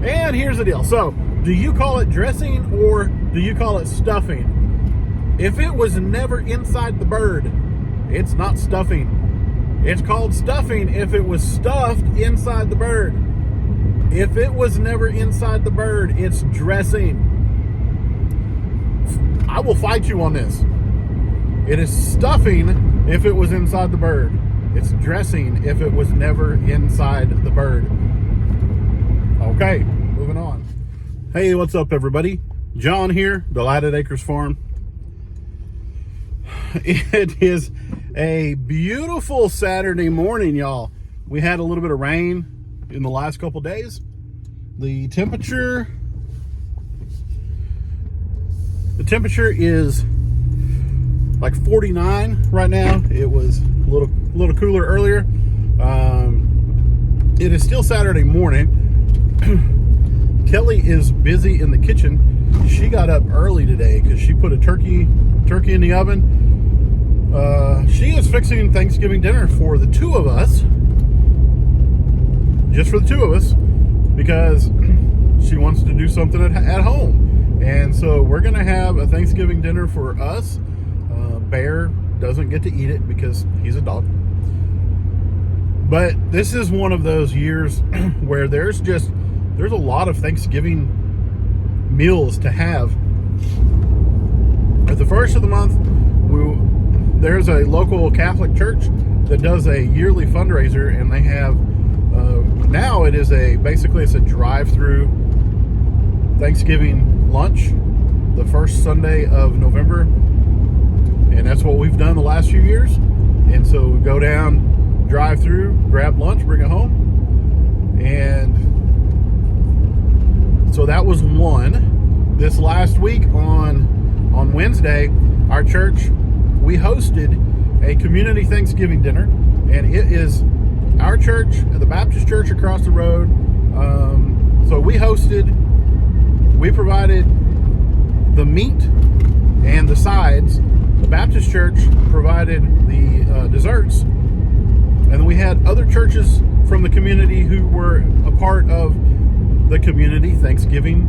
And here's the deal. So, do you call it dressing or do you call it stuffing? If it was never inside the bird, it's not stuffing. It's called stuffing if it was stuffed inside the bird. If it was never inside the bird, it's dressing. I will fight you on this. It is stuffing if it was inside the bird. It's dressing if it was never inside the bird. Okay, moving on. Hey, what's up, everybody? John here, Delighted Acres Farm. It is a beautiful Saturday morning, y'all. We had a little bit of rain in the last couple days. The temperature is like 49 right now. It was a little cooler earlier. It is still Saturday morning. Kelly is busy in the kitchen. She got up early today because she put a turkey in the oven. She is fixing Thanksgiving dinner for the two of us. Just for the two of us, because she wants to do something at home. And so we're going to have a Thanksgiving dinner for us. Bear doesn't get to eat it because he's a dog. But this is one of those years where there's a lot of Thanksgiving meals to have. At the first of the month, there's a local Catholic church that does a yearly fundraiser, and they have now it's a drive-through Thanksgiving lunch the first Sunday of November, and that's what we've done the last few years. And so we go down, drive through, grab lunch, bring it home. And so that was one. This last week on Wednesday, our church, we hosted a community Thanksgiving dinner, and it is our church, the Baptist church across the road. So we provided the meat and the sides. The Baptist church provided the desserts, and then we had other churches from the community who were a part of the community Thanksgiving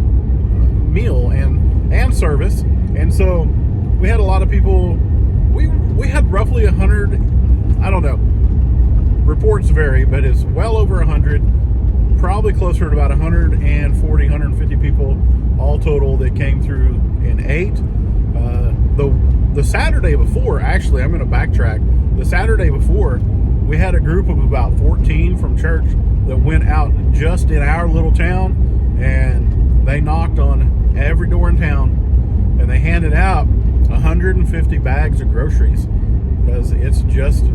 meal and service. And so we had a lot of people. We had roughly 100, I don't know, reports vary, but it's well over 100, probably closer to about 140, 150 people all total that came through and ate. The Saturday before, actually, I'm going to backtrack. The Saturday before, we had a group of about 14 from church that went out just in our little town, and they knocked on every door in town, and they handed out 150 bags of groceries, because it's just,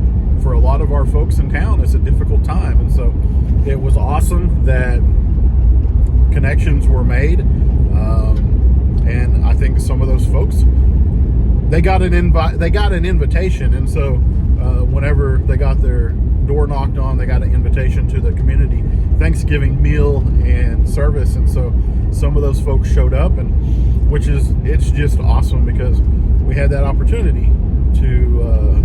for a lot of our folks in town, it's a difficult time. And so it was awesome that connections were made, and I think some of those folks, they got an invitation, and so whenever they got their door knocked on, they got an invitation to the community Thanksgiving meal and service. And so some of those folks showed up, and it's just awesome because we had that opportunity to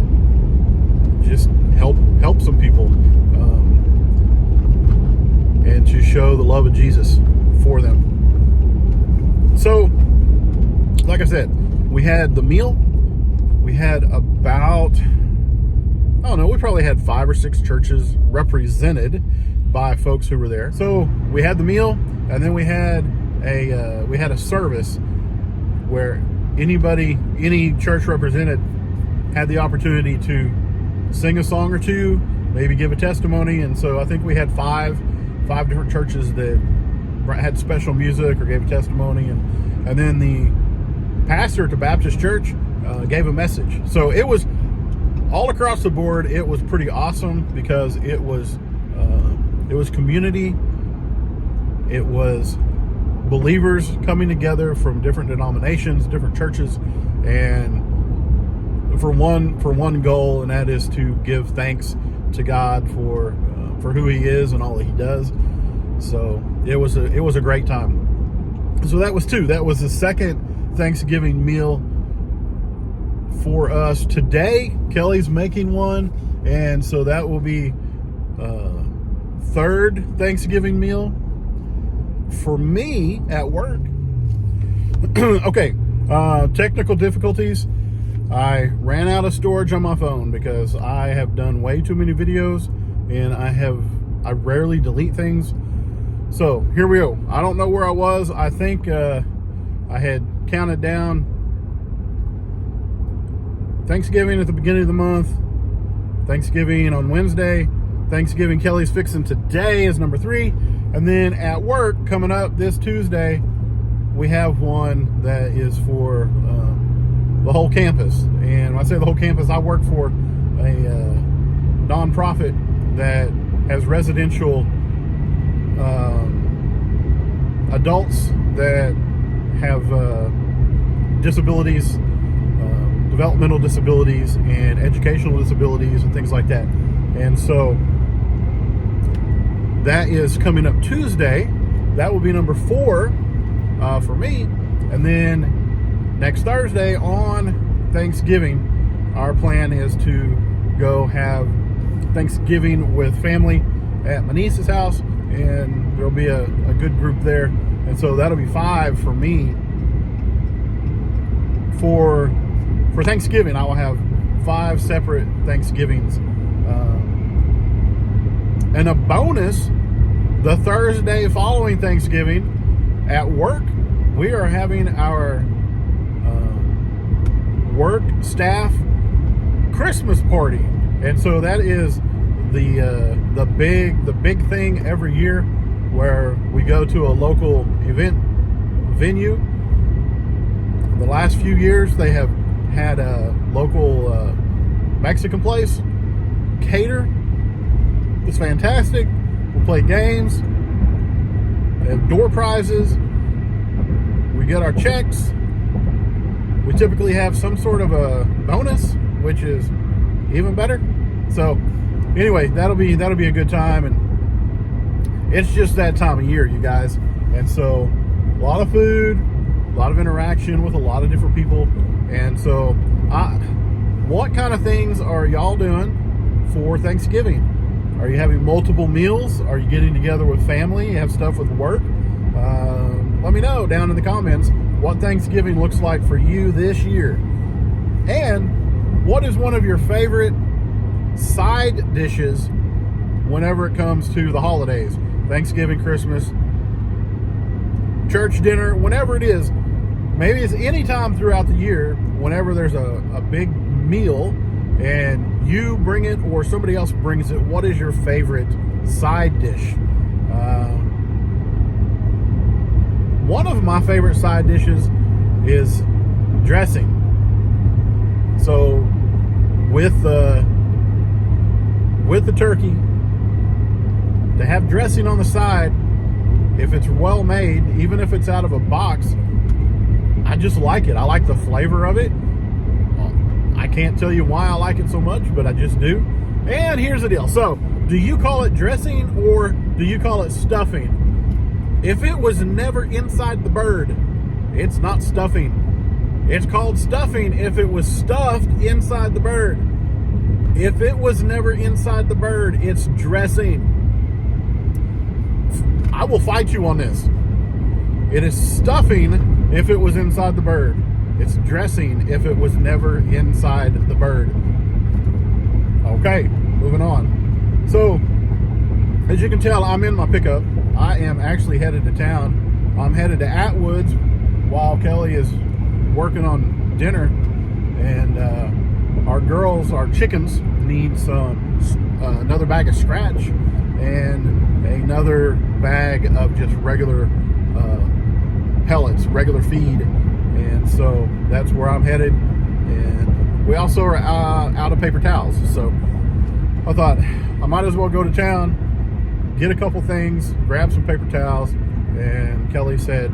just help some people, and to show the love of Jesus for them. So, like I said, we had the meal. We had about, I don't know, we probably had 5 or 6 churches represented by folks who were there. So we had the meal, and then we had a service where any church represented had the opportunity to sing a song or two, maybe give a testimony. And so I think we had five different churches that had special music or gave a testimony, and then the pastor at the Baptist church gave a message. So it was all across the board. It was pretty awesome because it was community. It was believers coming together from different denominations, different churches, and for one goal, and that is to give thanks to God for who He is and all that He does. So it was a great time. So that was 2. That was the second Thanksgiving meal for us. Today, Kelly's making one, and so that will be third Thanksgiving meal for me at work, okay, technical difficulties. I ran out of storage on my phone because I have done way too many videos, and I rarely delete things. So here we go. I don't know where I was. I think I had counted down Thanksgiving at the beginning of the month, Thanksgiving on Wednesday, Thanksgiving Kelly's fixing today is number 3, and then at work coming up this Tuesday, we have one that is for the whole campus. And when I say the whole campus, I work for a nonprofit that has residential adults that have disabilities, developmental disabilities and educational disabilities and things like that. And so that is coming up Tuesday. That will be number 4 for me. And then next Thursday on Thanksgiving, our plan is to go have Thanksgiving with family at my niece's house, and there'll be a good group there. And so that'll be 5 for me. For Thanksgiving, I will have 5 separate Thanksgivings. And a bonus, the Thursday following Thanksgiving at work, we are having our work staff Christmas party. And so that is the big thing every year, where we go to a local event venue. The last few years they have had a local Mexican place cater. It's fantastic. We'll play games. They have door prizes. We get our checks. We typically have some sort of a bonus, which is even better. So anyway, that'll be a good time, and it's just that time of year, you guys. And so a lot of food, a lot of interaction with a lot of different people. And so what kind of things are y'all doing for Thanksgiving? Are you having multiple meals? Are you getting together with family? You have stuff with work? Let me know down in the comments what Thanksgiving looks like for you this year. And what is one of your favorite side dishes whenever it comes to the holidays? Thanksgiving, Christmas, church dinner, whenever it is. Maybe it's any time throughout the year, whenever there's a big meal and you bring it or somebody else brings it. What is your favorite side dish? One of my favorite side dishes is dressing. So with the turkey, to have dressing on the side, if it's well made, even if it's out of a box, I just like it. I like the flavor of it. I can't tell you why I like it so much, but I just do. And here's the deal. So, do you call it dressing or do you call it stuffing? If it was never inside the bird, it's not stuffing. It's called stuffing if it was stuffed inside the bird. If it was never inside the bird, it's dressing. I will fight you on this. It is stuffing if it was inside the bird. It's dressing if it was never inside the bird. Okay, moving on. So, as you can tell, I'm in my pickup. I am actually headed to town. I'm headed to Atwood's while Kelly is working on dinner. And our girls, our chickens, need another bag of scratch and another bag of just regular pellets, regular feed. And so that's where I'm headed. And we also are out of paper towels. So I thought I might as well go to town, get a couple things, grab some paper towels. And Kelly said,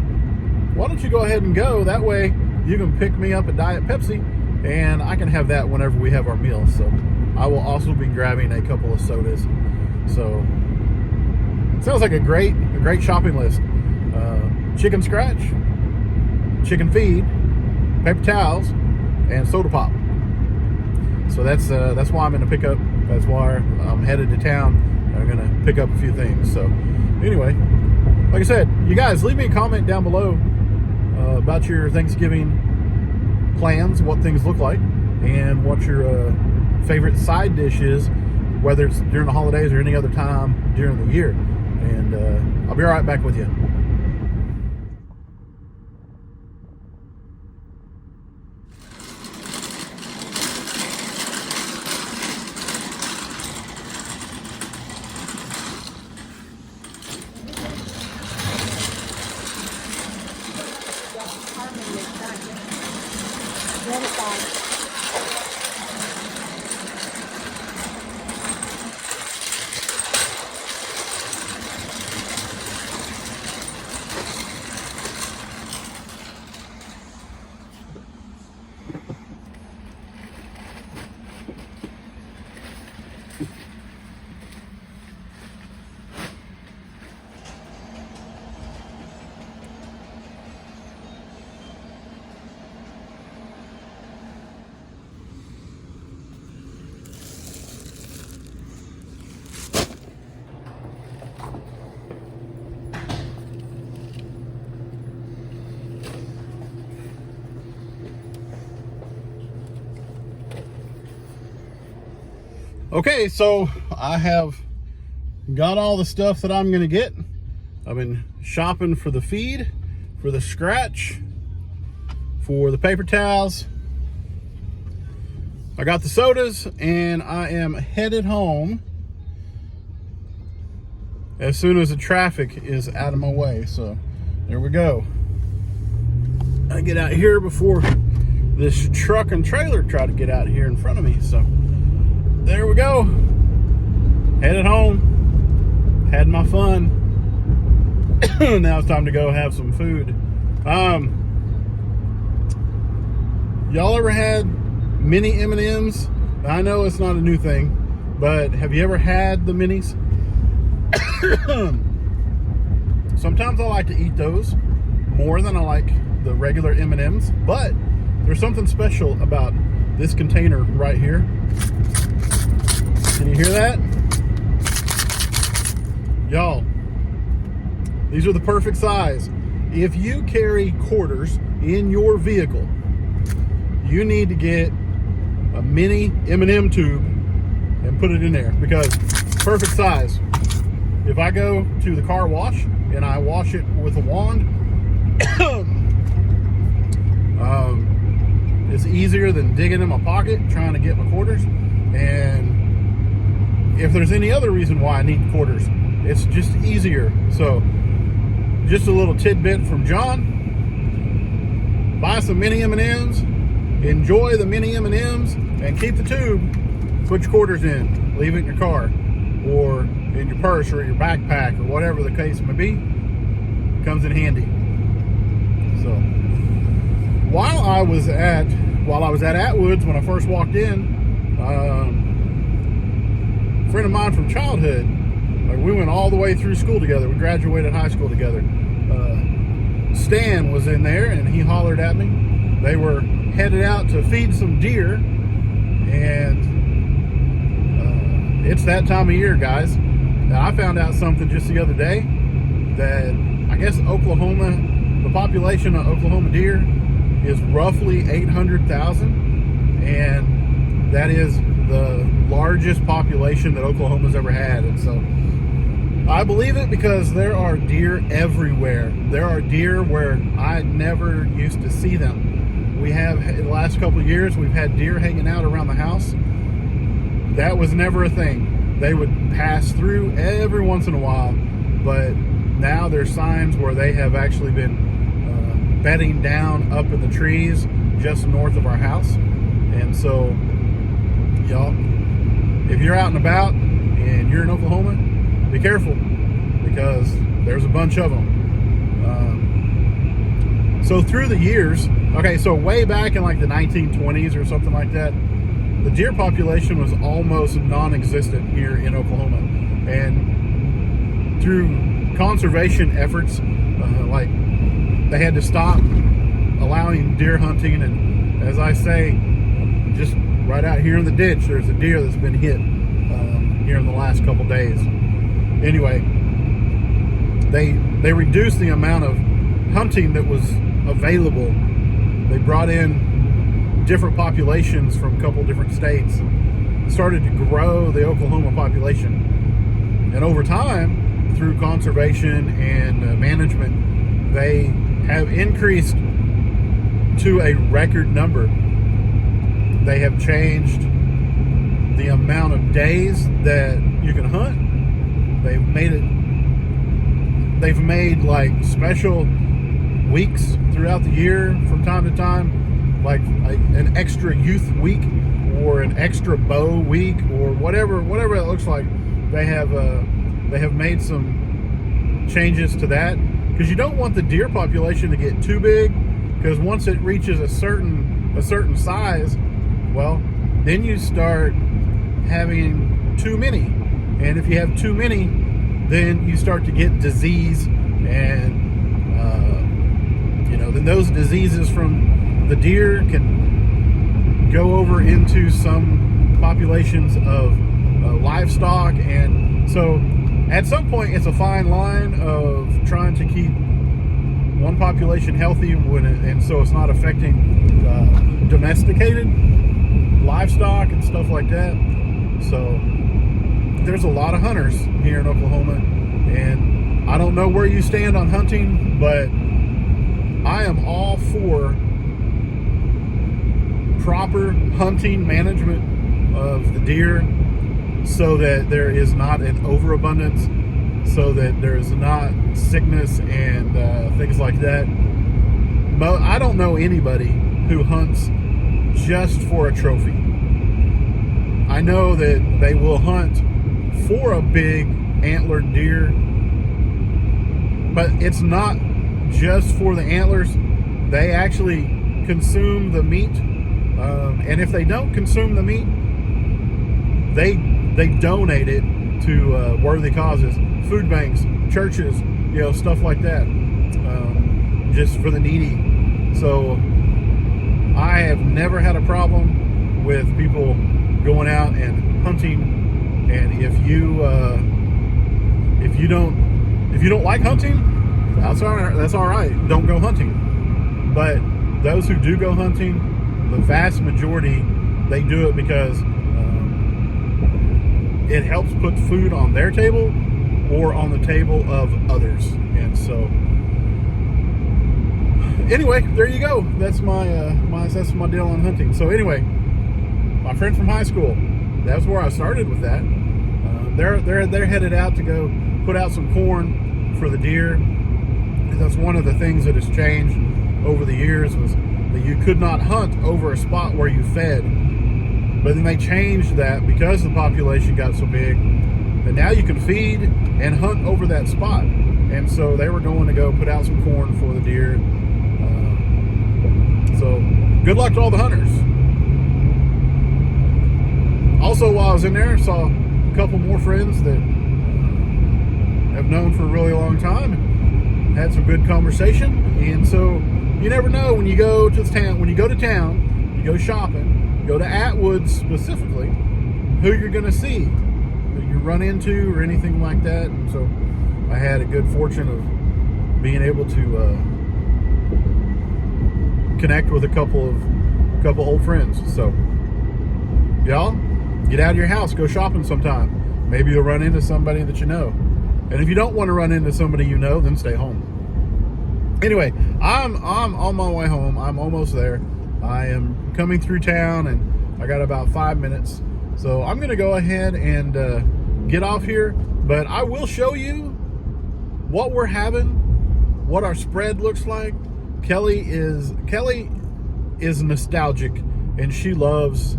why don't you go ahead and go? That way you can pick me up a Diet Pepsi and I can have that whenever we have our meals. So I will also be grabbing a couple of sodas. So it sounds like a great shopping list. Chicken scratch, chicken feed, paper towels, and soda pop. So that's why I'm in the pickup. That's why I'm headed to town. I'm gonna pick up a few things. So anyway, like I said, you guys leave me a comment down below about your Thanksgiving plans, what things look like, and what your favorite side dish is, whether it's during the holidays or any other time during the year. And I'll be right back with you. Okay, so I have got all the stuff that I'm gonna get. I've been shopping for the feed, for the scratch, for the paper towels. I got the sodas, and I am headed home as soon as the traffic is out of my way. So there we go. I get out here before this truck and trailer try to get out here in front of me. So there we go. Headed home. Had my fun. Now it's time to go have some food. Y'all ever had mini M&Ms? I know it's not a new thing, but have you ever had the minis? Sometimes I like to eat those more than I like the regular M&Ms, but there's something special about this container right here. Can you hear that? Y'all, these are the perfect size. If you carry quarters in your vehicle, you need to get a mini M&M tube and put it in there, because perfect size. If I go to the car wash and I wash it with a wand, it's easier than digging in my pocket trying to get my quarters. And if there's any other reason why I need quarters, it's just easier. So just a little tidbit from John: buy some mini M&Ms, enjoy the mini M&Ms, and keep the tube. Put your quarters in, leave it in your car or in your purse or your backpack or whatever the case may be. Comes in handy. So while I was at Atwood's, when I first walked in, a friend of mine from childhood, like, we went all the way through school together. We graduated high school together. Stan was in there, and he hollered at me. They were headed out to feed some deer, and it's that time of year, guys. Now, I found out something just the other day, that I guess Oklahoma, the population of Oklahoma deer is roughly 800,000, and that is the largest population that Oklahoma's ever had. And so I believe it, because there are deer everywhere. There are deer where I never used to see them. We have, in the last couple of years, we've had deer hanging out around the house. That was never a thing. They would pass through every once in a while, but now there's signs where they have actually been bedding down up in the trees just north of our house. And so, y'all, if you're out and about and you're in Oklahoma, be careful, because there's a bunch of them. So through the years, okay, so way back in like the 1920s or something like that, the deer population was almost non-existent here in Oklahoma. And through conservation efforts, like, they had to stop allowing deer hunting. And as I say, just right out here in the ditch, there's a deer that's been hit here in the last couple days. Anyway, they reduced the amount of hunting that was available. They brought in different populations from a couple different states and started to grow the Oklahoma population. And over time, through conservation and management, they have increased to a record number. They have changed the amount of days that you can hunt. They've made like special weeks throughout the year from time to time, like an extra youth week or an extra bow week or whatever it looks like. They have made some changes to that, because you don't want the deer population to get too big, because once it reaches a certain size, well, then you start having too many. And if you have too many, then you start to get disease, and then those diseases from the deer can go over into some populations of livestock. And so at some point, it's a fine line of trying to keep one population healthy and so it's not affecting domesticated livestock and stuff like that. So there's a lot of hunters here in Oklahoma, and I don't know where you stand on hunting, but I am all for proper hunting management of the deer so that there is not an overabundance, so that there is not sickness and things like that. But I don't know anybody who hunts just for a trophy. I know that they will hunt for a big antlered deer, but it's not just for the antlers. They actually consume the meat, and if they don't consume the meat, they donate it to worthy causes, food banks, churches, stuff like that, just for the needy. So I have never had a problem with people going out and hunting. And if you don't like hunting, that's all right. Don't go hunting. But those who do go hunting, the vast majority, they do it because it helps put food on their table or on the table of others. And so, anyway, there you go. That's my deal on hunting. So anyway, my friend from high school, that's where I started with that. They're headed out to go put out some corn for the deer. And that's one of the things that has changed over the years, was that you could not hunt over a spot where you fed. But then they changed that because the population got so big that now you can feed and hunt over that spot. And so they were going to go put out some corn for the deer. So good luck to all the hunters. Also, while I was in there, I saw a couple more friends that have known for a really long time, and had some good conversation. And so you never know when you go to town. When you go to town, you go shopping, you go to Atwood specifically, who you're going to see, that you run into or anything like that. And so I had a good fortune of being able to connect with a couple old friends. So y'all, get out of your house, go shopping sometime. Maybe you'll run into somebody that you know. And if you don't want to run into somebody you know, then stay home. Anyway, I'm on my way home. I'm almost there. I am coming through town, and I got about 5 minutes. So I'm going to go ahead and get off here. But I will show you what we're having, what our spread looks like. Kelly is nostalgic, and she loves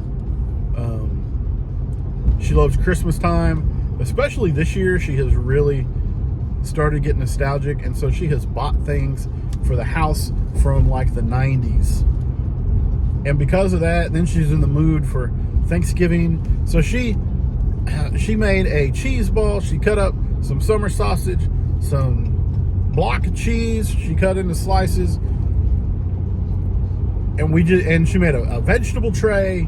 Christmas time, especially this year. She has really started getting nostalgic, and so she has bought things for the house from like the 90s. And because of that, then she's in the mood for Thanksgiving. So she made a cheese ball. She cut up some summer sausage, some block of cheese she cut into slices, and she made a vegetable tray.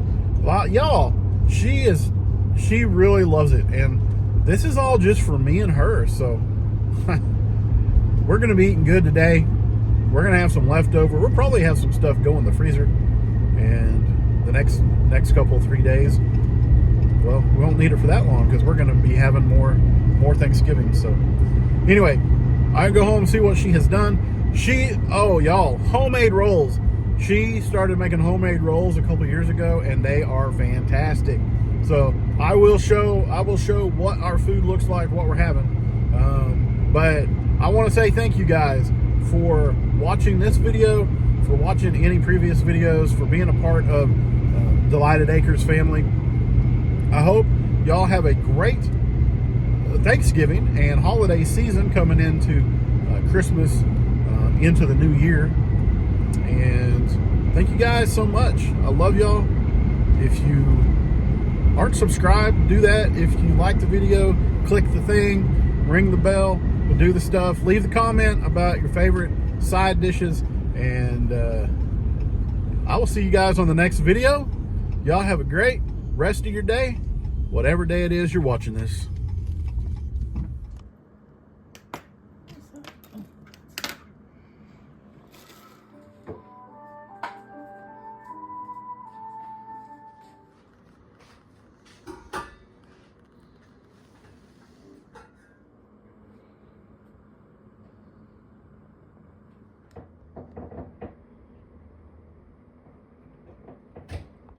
Y'all, she really loves it, and this is all just for me and her. So we're going to be eating good today. We're going to have some leftover. We'll probably have some stuff go in the freezer. And the next couple 3 days, well, we won't need it for that long because we're going to be having more Thanksgiving. So anyway, I go home and see what she has done. Oh y'all, homemade rolls. She started making homemade rolls a couple years ago, and they are fantastic. So I will show what our food looks like, what we're having. But I want to say thank you guys for watching this video, for watching any previous videos, for being a part of Delighted Acres family. I hope y'all have a great Thanksgiving and holiday season coming into Christmas, into the new year. And thank you guys so much. I love y'all. If you aren't subscribed, do that. If you like the video, click the thing, ring the bell, we'll do the stuff. Leave the comment about your favorite side dishes, and I will see you guys on the next video. Y'all have a great rest of your day, whatever day it is you're watching this.